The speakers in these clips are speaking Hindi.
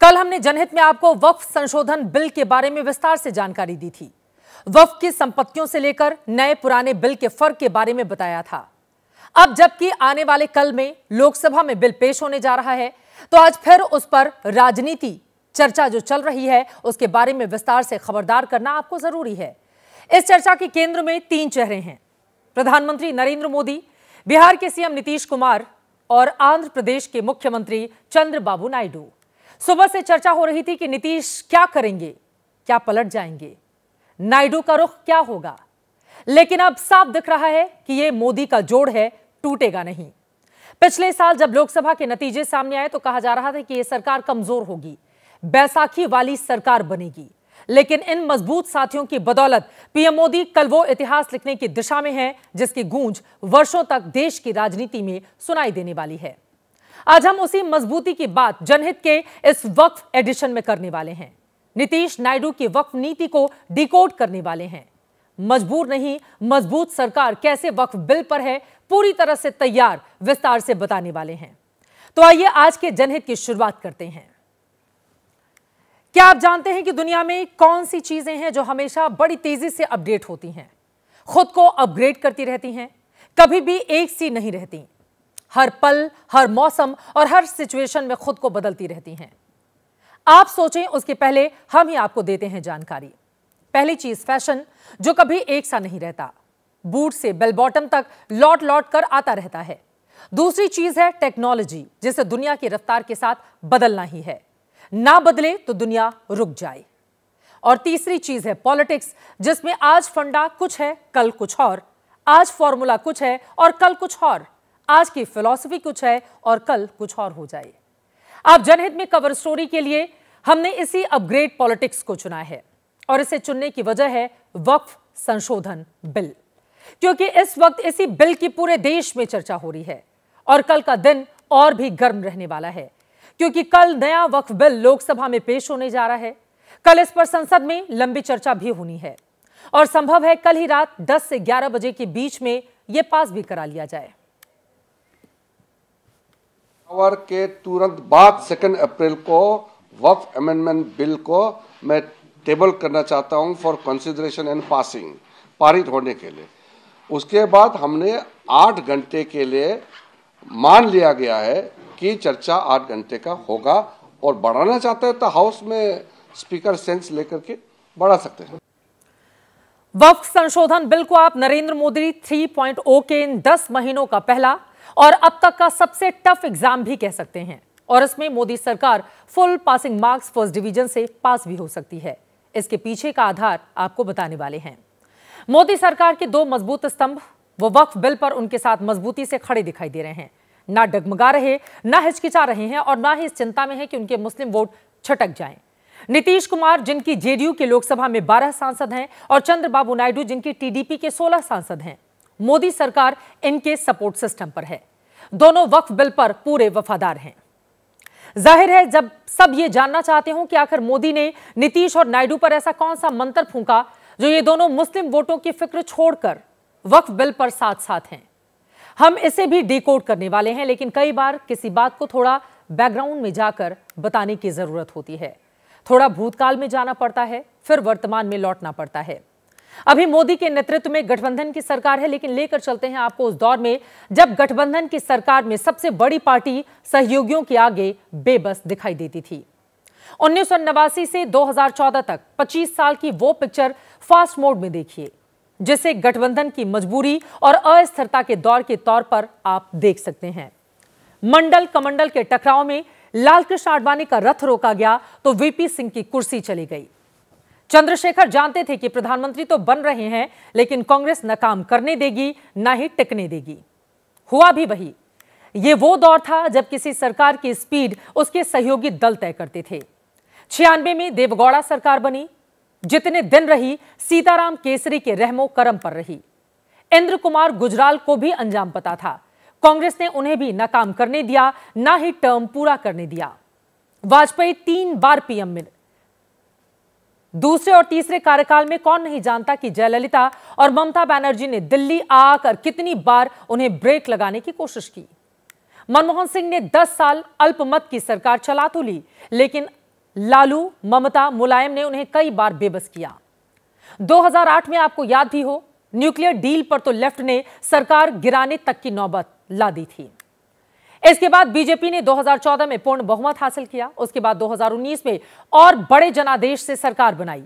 कल हमने जनहित में आपको वक्फ संशोधन बिल के बारे में विस्तार से जानकारी दी थी। वक्फ की संपत्तियों से लेकर नए पुराने बिल के फर्क के बारे में बताया था। अब जबकि आने वाले कल में लोकसभा में बिल पेश होने जा रहा है, तो आज फिर उस पर राजनीति चर्चा जो चल रही है उसके बारे में विस्तार से खबरदार करना आपको जरूरी है। इस चर्चा के केंद्र में तीन चेहरे हैं: प्रधानमंत्री नरेंद्र मोदी, बिहार के सीएम नीतीश कुमार और आंध्र प्रदेश के मुख्यमंत्री चंद्रबाबू नायडू। सुबह से चर्चा हो रही थी कि नीतीश क्या करेंगे, क्या पलट जाएंगे, नायडू का रुख क्या होगा, लेकिन अब साफ दिख रहा है कि यह मोदी का जोड़ है, टूटेगा नहीं। पिछले साल जब लोकसभा के नतीजे सामने आए तो कहा जा रहा था कि यह सरकार कमजोर होगी, बैसाखी वाली सरकार बनेगी, लेकिन इन मजबूत साथियों की बदौलत पीएम मोदी कल वो इतिहास लिखने की दिशा में है जिसकी गूंज वर्षों तक देश की राजनीति में सुनाई देने वाली है। आज हम उसी मजबूती की बात जनहित के इस वक्फ एडिशन में करने वाले हैं। नीतीश नायडू की वक्फ नीति को डिकोड करने वाले हैं। मजबूर नहीं, मजबूत सरकार कैसे वक्फ बिल पर है, पूरी तरह से तैयार, विस्तार से बताने वाले हैं। तो आइए आज के जनहित की शुरुआत करते हैं। क्या आप जानते हैं कि दुनिया में कौन सी चीजें हैं जो हमेशा बड़ी तेजी से अपडेट होती हैं, खुद को अपग्रेड करती रहती हैं, कभी भी एक सी नहीं रहती, हर पल, हर मौसम और हर सिचुएशन में खुद को बदलती रहती हैं? आप सोचें उसके पहले हम ही आपको देते हैं जानकारी। पहली चीज फैशन, जो कभी एक सा नहीं रहता, बूट से बेल बॉटम तक लौट लौट कर आता रहता है। दूसरी चीज है टेक्नोलॉजी, जिसे दुनिया की रफ्तार के साथ बदलना ही है, ना बदले तो दुनिया रुक जाए। और तीसरी चीज है पॉलिटिक्स, जिसमें आज फंडा कुछ है, कल कुछ और, आज फॉर्मूला कुछ है और कल कुछ और, आज की फिलॉसफी कुछ है और कल कुछ और हो जाए। आप जनहित में कवर स्टोरी के लिए हमने इसी अपग्रेड पॉलिटिक्स को चुना है, और इसे चुनने की वजह है वक्फ संशोधन बिल, क्योंकि इस वक्त इसी बिल की पूरे देश में चर्चा हो रही है। और कल का दिन और भी गर्म रहने वाला है, क्योंकि कल नया वक्फ बिल लोकसभा में पेश होने जा रहा है। कल इस पर संसद में लंबी चर्चा भी होनी है, और संभव है कल ही रात 10 से 11 बजे के बीच में यह पास भी करा लिया जाए। आवर के तुरंत बाद 2 अप्रैल को वक्फ अमेंडमेंट बिल को मैं टेबल करना चाहता हूं फॉर कंसिडरेशन एंड पासिंग, पारित होने के लिए। उसके बाद हमने 8 घंटे के लिए मान लिया गया है कि चर्चा 8 घंटे का होगा, और बढ़ाना चाहते हैं तो हाउस में स्पीकर सेंस लेकर के बढ़ा सकते हैं। वक्फ संशोधन बिल को आप नरेंद्र मोदी 3.0 के इन 10 महीनों का पहला और अब तक का सबसे टफ एग्जाम भी कह सकते हैं, और इसमें मोदी सरकार full passing marks first division से पास भी हो सकती है। इसके पीछे का आधार आपको बताने वाले हैं। मोदी सरकार के 2 मजबूत स्तंभ वो वक्फ बिल पर उनके साथ मजबूती से खड़े दिखाई दे रहे हैं, ना डगमगा रहे, ना हिचकिचा रहे हैं, और ना ही इस चिंता में है कि उनके मुस्लिम वोट छटक जाएं। नीतीश कुमार, जिनकी जेडीयू के लोकसभा में 12 सांसद हैं, और चंद्रबाबू नायडू, जिनकी टीडीपी के 16 सांसद हैं। मोदी सरकार इनके सपोर्ट सिस्टम पर है। दोनों वक्फ बिल पर पूरे वफादार हैं। जाहिर है, जब सब ये जानना चाहते हो कि आखिर मोदी ने नीतीश और नायडू पर ऐसा कौन सा मंत्र फूंका जो ये दोनों मुस्लिम वोटों की फिक्र छोड़कर वक्फ बिल पर साथ साथ हैं, हम इसे भी डिकोड करने वाले हैं। लेकिन कई बार किसी बात को थोड़ा बैकग्राउंड में जाकर बताने की जरूरत होती है, थोड़ा भूतकाल में जाना पड़ता है, फिर वर्तमान में लौटना पड़ता है। अभी मोदी के नेतृत्व में गठबंधन की सरकार है, लेकिन लेकर चलते हैं आपको उस दौर में जब गठबंधन की सरकार में सबसे बड़ी पार्टी सहयोगियों के आगे बेबस दिखाई देती थी। 1989 से 2014 तक 25 साल की वो पिक्चर फास्ट मोड में देखिए, जिसे गठबंधन की मजबूरी और अस्थिरता के दौर के तौर पर आप देख सकते हैं। मंडल कमंडल के टकराव में लालकृष्ण आडवाणी का रथ रोका गया तो वीपी सिंह की कुर्सी चली गई। चंद्रशेखर जानते थे कि प्रधानमंत्री तो बन रहे हैं, लेकिन कांग्रेस न काम करने देगी, न ही टिकने देगी। हुआ भी वही। ये वो दौर था जब किसी सरकार की स्पीड उसके सहयोगी दल तय करते थे। 96 में देवगौड़ा सरकार बनी, जितने दिन रही सीताराम केसरी के रहमो करम पर रही। इंद्र कुमार गुजराल को भी अंजाम पता था, कांग्रेस ने उन्हें भी न काम करने दिया, न ही टर्म पूरा करने दिया। वाजपेयी 3 बार पीएम में, दूसरे और तीसरे कार्यकाल में कौन नहीं जानता कि जयललिता और ममता बनर्जी ने दिल्ली आकर कितनी बार उन्हें ब्रेक लगाने की कोशिश की। मनमोहन सिंह ने 10 साल अल्पमत की सरकार चला तो ली, लेकिन लालू, ममता, मुलायम ने उन्हें कई बार बेबस किया। 2008 में आपको याद भी हो, न्यूक्लियर डील पर तो लेफ्ट ने सरकार गिराने तक की नौबत ला दी थी। इसके बाद बीजेपी ने 2014 में पूर्ण बहुमत हासिल किया। उसके बाद 2019 में और बड़े जनादेश से सरकार बनाई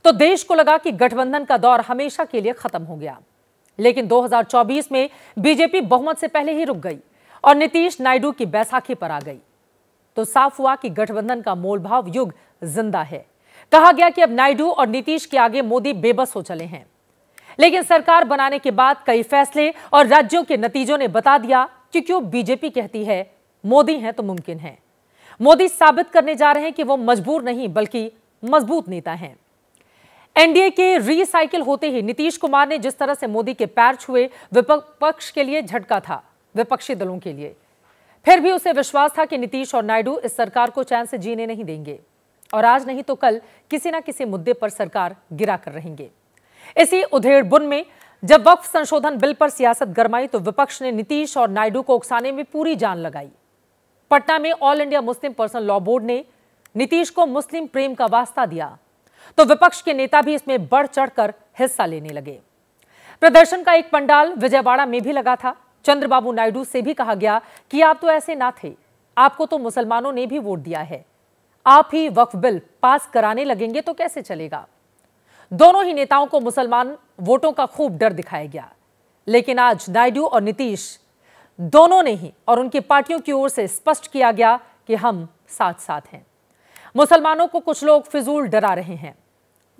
तो देश को लगा कि गठबंधन का दौर हमेशा के लिए खत्म हो गया। लेकिन 2024 में बीजेपी बहुमत से पहले ही रुक गई और नीतीश नायडू की बैसाखी पर आ गई तो साफ हुआ कि गठबंधन का मोलभाव युग जिंदा है। कहा गया कि अब नायडू और नीतीश के आगे मोदी बेबस हो चले हैं। लेकिन सरकार बनाने के बाद कई फैसले और राज्यों के नतीजों ने बता दिया कि क्यों बीजेपी कहती है मोदी हैं तो मुमकिन है। मोदी साबित करने जा रहे हैं कि वो मजबूर नहीं बल्कि मजबूत नेता हैं। एनडीए के रीसाइकिल होते ही नीतीश कुमार ने जिस तरह से मोदी के पैर छुए, विपक्ष के लिए झटका था, विपक्षी दलों के लिए। फिर भी उसे विश्वास था कि नीतीश और नायडू इस सरकार को चैन से जीने नहीं देंगे और आज नहीं तो कल किसी ना किसी मुद्दे पर सरकार गिरा कर रहेंगे। इसी उधेड़बुन में जब वक्फ संशोधन बिल पर सियासत गरमाई तो विपक्ष ने नीतीश और नायडू को उकसाने में पूरी जान लगाई। पटना में all India Muslim personal law board ने नीतीश को मुस्लिम प्रेम का वास्ता दिया तो विपक्ष के नेता भी इसमें बढ़ चढ़कर हिस्सा लेने लगे। प्रदर्शन का एक पंडाल विजयवाड़ा में भी लगा था। चंद्रबाबू नायडू से भी कहा गया कि आप तो ऐसे ना थे, आपको तो मुसलमानों ने भी वोट दिया है, आप ही वक्फ बिल पास कराने लगेंगे तो कैसे चलेगा। दोनों ही नेताओं को मुसलमान वोटों का खूब डर दिखाया गया। लेकिन आज नायडू और नीतीश दोनों ने ही और उनकी पार्टियों की ओर से स्पष्ट किया गया कि हम साथ साथ हैं। मुसलमानों को कुछ लोग फिजूल डरा रहे हैं,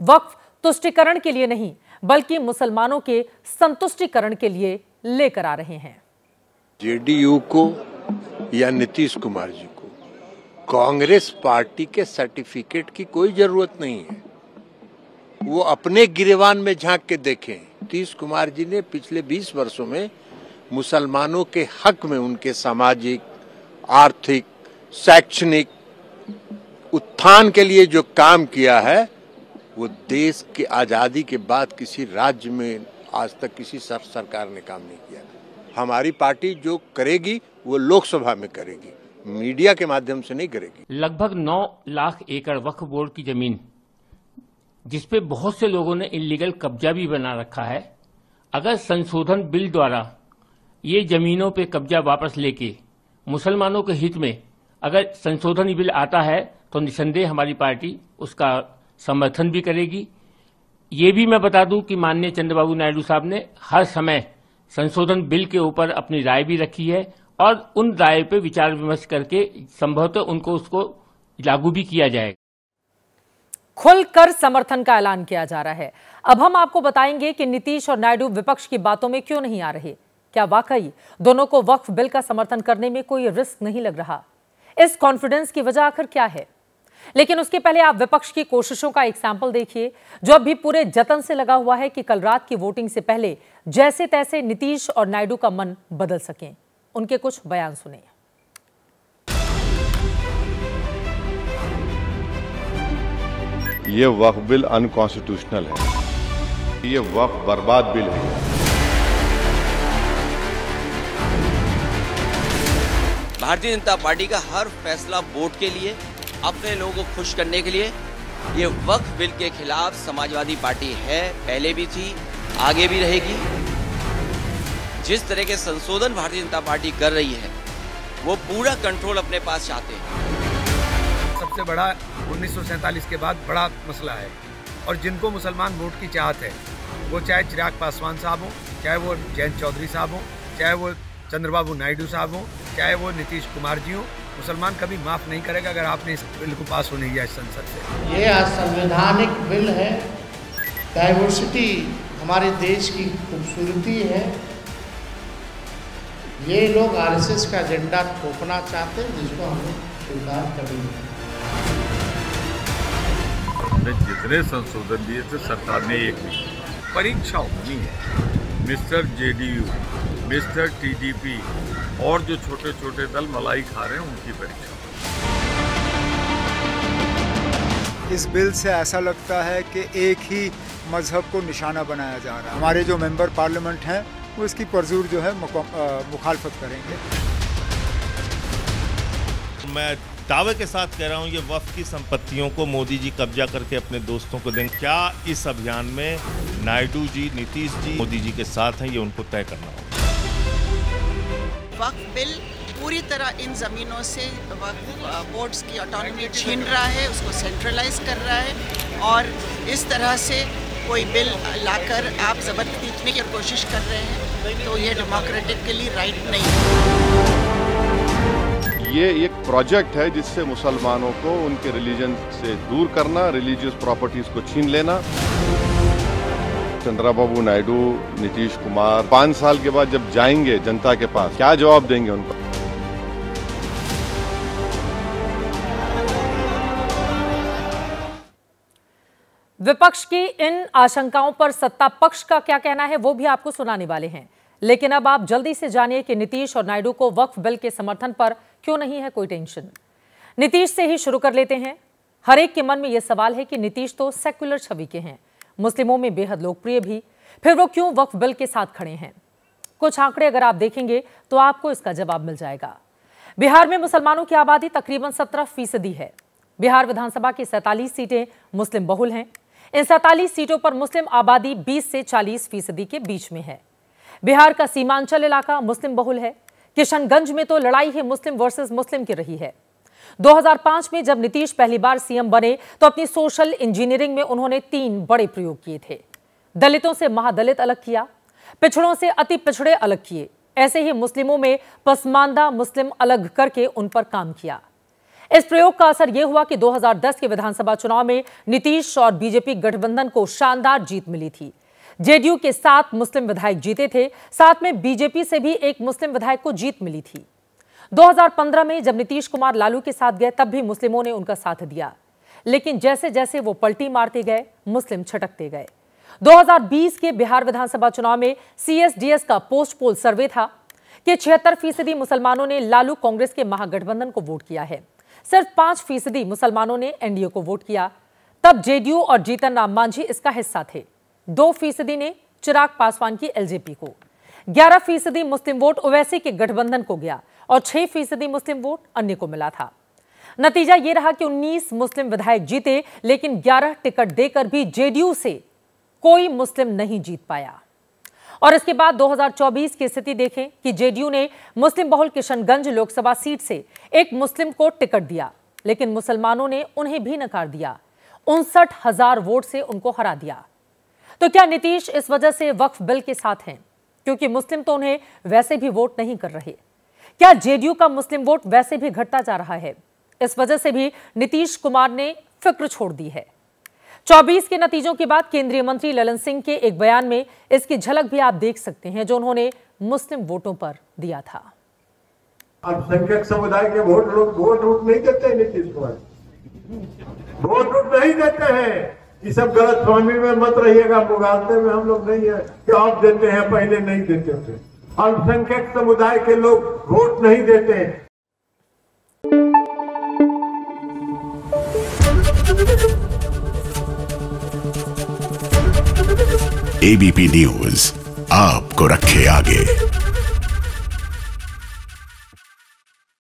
वक्फ तुष्टिकरण के लिए नहीं बल्कि मुसलमानों के संतुष्टिकरण के लिए लेकर आ रहे हैं। जेडीयू को या नीतीश कुमार जी को कांग्रेस पार्टी के सर्टिफिकेट की कोई जरूरत नहीं है। वो अपने गिरेबान में झांक के देखें। नीतीश कुमार जी ने पिछले 20 वर्षों में मुसलमानों के हक में उनके सामाजिक, आर्थिक, शैक्षणिक उत्थान के लिए जो काम किया है वो देश की आजादी के बाद किसी राज्य में आज तक किसी सरकार ने काम नहीं किया। हमारी पार्टी जो करेगी वो लोकसभा में करेगी, मीडिया के माध्यम से नहीं करेगी। लगभग 9 लाख एकड़ वक्फ बोर्ड की जमीन जिसपे बहुत से लोगों ने इलीगल कब्जा भी बना रखा है, अगर संशोधन बिल द्वारा ये जमीनों पे कब्जा वापस लेके मुसलमानों के हित में अगर संशोधन बिल आता है तो निसंदेह हमारी पार्टी उसका समर्थन भी करेगी। ये भी मैं बता दूं कि माननीय चंद्रबाबू नायडू साहब ने हर समय संशोधन बिल के ऊपर अपनी राय भी रखी है और उन राय पे विचार विमर्श करके संभवतः उनको उसको लागू भी किया जाएगा। खुलकर समर्थन का ऐलान किया जा रहा है। अब हम आपको बताएंगे कि नीतीश और नायडू विपक्ष की बातों में क्यों नहीं आ रहे। क्या वाकई दोनों को वक्फ बिल का समर्थन करने में कोई रिस्क नहीं लग रहा? इस कॉन्फिडेंस की वजह आखिर क्या है? लेकिन उसके पहले आप विपक्ष की कोशिशों का एक सैंपल देखिए जो अब भी पूरे जतन से लगा हुआ है कि कल रात की वोटिंग से पहले जैसे तैसे नीतीश और नायडू का मन बदल सकें। उनके कुछ बयान सुनिए। ये वक्फ बिल अनकॉन्स्टिट्यूशनल है, ये वक्फ बर्बाद बिल है। भारतीय जनता पार्टी का हर फैसला वोट के लिए, अपने लोगों को खुश करने के लिए। ये वक्फ बिल के खिलाफ समाजवादी पार्टी है, पहले भी थी, आगे भी रहेगी। जिस तरह के संशोधन भारतीय जनता पार्टी कर रही है वो पूरा कंट्रोल अपने पास चाहते हैं। सबसे बड़ा 1947 के बाद बड़ा मसला है और जिनको मुसलमान वोट की चाहत है, वो चाहे चिराग पासवान साहब हों, चाहे वो जयंत चौधरी साहब हों, चाहे वो चंद्रबाबू नायडू साहब हों, चाहे वो नीतीश कुमार जी हों, मुसलमान कभी माफ़ नहीं करेगा अगर आपने इस बिल को पास होने दिया इस संसद से। ये असंवैधानिक बिल है। डाइवर्सिटी हमारे देश की खूबसूरती है। ये लोग आरएसएस का एजेंडा थोपना चाहते हैं जिसको हम स्वीकार करेंगे। हमने जितने संशोधन दिए थे सरकार ने एक भी परीक्षा होनी है। मिस्टर जेडीयू, मिस्टर टीडीपी और जो छोटे छोटे दल मलाई खा रहे हैं उनकी परीक्षा। इस बिल से ऐसा लगता है कि एक ही मजहब को निशाना बनाया जा रहा है। हमारे जो मेंबर पार्लियामेंट हैं वो इसकी पुरजोर जो है मुखालफत करेंगे। मैं दावे के साथ कह रहा हूँ, ये वक्फ की संपत्तियों को मोदी जी कब्जा करके अपने दोस्तों को देंगे। क्या इस अभियान में नायडू जी, नीतीश जी मोदी जी के साथ हैं, ये उनको तय करना होगा। वक्फ बिल पूरी तरह इन ज़मीनों से वक्फ बोर्ड्स की ऑटोनॉमी छीन रहा है, उसको सेंट्रलाइज कर रहा है और इस तरह से कोई बिल लाकर आप ज़बरदस्ती की कोशिश कर रहे हैं, तो ये डेमोक्रेटिकली राइट नहीं है। ये एक प्रोजेक्ट है जिससे मुसलमानों को उनके रिलीजन से दूर करना, रिलीजियस प्रॉपर्टीज को छीन लेना। चंद्रबाबू नायडू, नीतीश कुमार 5 साल के बाद जब जाएंगे जनता के पास, क्या जवाब देंगे उनको? विपक्ष की इन आशंकाओं पर सत्ता पक्ष का क्या कहना है, वो भी आपको सुनाने वाले हैं। लेकिन अब आप जल्दी से जानिए कि नीतीश और नायडू को वक्फ बिल के समर्थन पर क्यों नहीं है कोई टेंशन। नीतीश से ही शुरू कर लेते हैं। हर एक के मन में यह सवाल है कि नीतीश तो सेक्युलर छवि के हैं, मुस्लिमों में बेहद लोकप्रिय भी, फिर वो क्यों वक्फ बिल के साथ खड़े हैं? कुछ आंकड़े अगर आप देखेंगे तो आपको इसका जवाब मिल जाएगा। बिहार में मुसलमानों की आबादी तकरीबन 17% है। बिहार विधानसभा की 47 सीटें मुस्लिम बहुल हैं। इन 47 सीटों पर मुस्लिम आबादी 20 से 40% के बीच में है। बिहार का सीमांचल इलाका मुस्लिम बहुल है। किशनगंज में तो लड़ाई ही मुस्लिम वर्सेस मुस्लिम की रही है। 2005 में जब नीतीश पहली बार सीएम बने तो अपनी सोशल इंजीनियरिंग में उन्होंने 3 बड़े प्रयोग किए थे। दलितों से महादलित अलग किया, पिछड़ों से अति पिछड़े अलग किए, ऐसे ही मुस्लिमों में पसमानदा मुस्लिम अलग करके उन पर काम किया। इस प्रयोग का असर यह हुआ कि 2010 के विधानसभा चुनाव में नीतीश और बीजेपी गठबंधन को शानदार जीत मिली थी। जेडीयू के 7 मुस्लिम विधायक जीते थे, साथ में बीजेपी से भी 1 मुस्लिम विधायक को जीत मिली थी। 2015 में जब नीतीश कुमार लालू के साथ गए तब भी मुस्लिमों ने उनका साथ दिया, लेकिन जैसे जैसे वो पलटी मारते गए मुस्लिम छटकते गए। 2020 के बिहार विधानसभा चुनाव में CSDS का पोस्ट पोल सर्वे था कि 76% मुसलमानों ने लालू कांग्रेस के महागठबंधन को वोट किया है, सिर्फ 5% मुसलमानों ने एनडीए को वोट किया। तब जेडीयू और जीतन राम मांझी इसका हिस्सा थे। 2% ने चिराग पासवान की एलजेपी को, 11% मुस्लिम वोट ओवैसी के गठबंधन को गया और 6% मुस्लिम वोट अन्य को मिला था। नतीजा यह रहा कि 19 मुस्लिम विधायक जीते, लेकिन 11 टिकट देकर भी जेडीयू से कोई मुस्लिम नहीं जीत पाया। और इसके बाद 2024 की स्थिति देखें कि जेडीयू ने मुस्लिम बहुल किशनगंज लोकसभा सीट से 1 मुस्लिम को टिकट दिया, लेकिन मुसलमानों ने उन्हें भी नकार दिया, 59,000 वोट से उनको हरा दिया। तो क्या नीतीश इस वजह से वक्फ बिल के साथ हैं क्योंकि मुस्लिम तो उन्हें वैसे भी वोट नहीं कर रहे? क्या जेडीयू का मुस्लिम वोट वैसे भी घटता जा रहा है? इस वजह से भी नीतीश कुमार ने फिक्र छोड़ दी है। 24 के नतीजों के बाद केंद्रीय मंत्री ललन सिंह के एक बयान में इसकी झलक भी आप देख सकते हैं, जो उन्होंने मुस्लिम वोटों पर दिया था। अल्पसंख्यक समुदाय के वोट नहीं देते हैं नीतीश कुमार, वोट नहीं देते हैं। ये सब गलत फहमी में मत रहिएगा, मुगालते में हम लोग नहीं है कि आप देते हैं, पहले नहीं देते थे। अल्पसंख्यक समुदाय के लोग वोट नहीं देते हैं। ABP न्यूज आपको रखे आगे।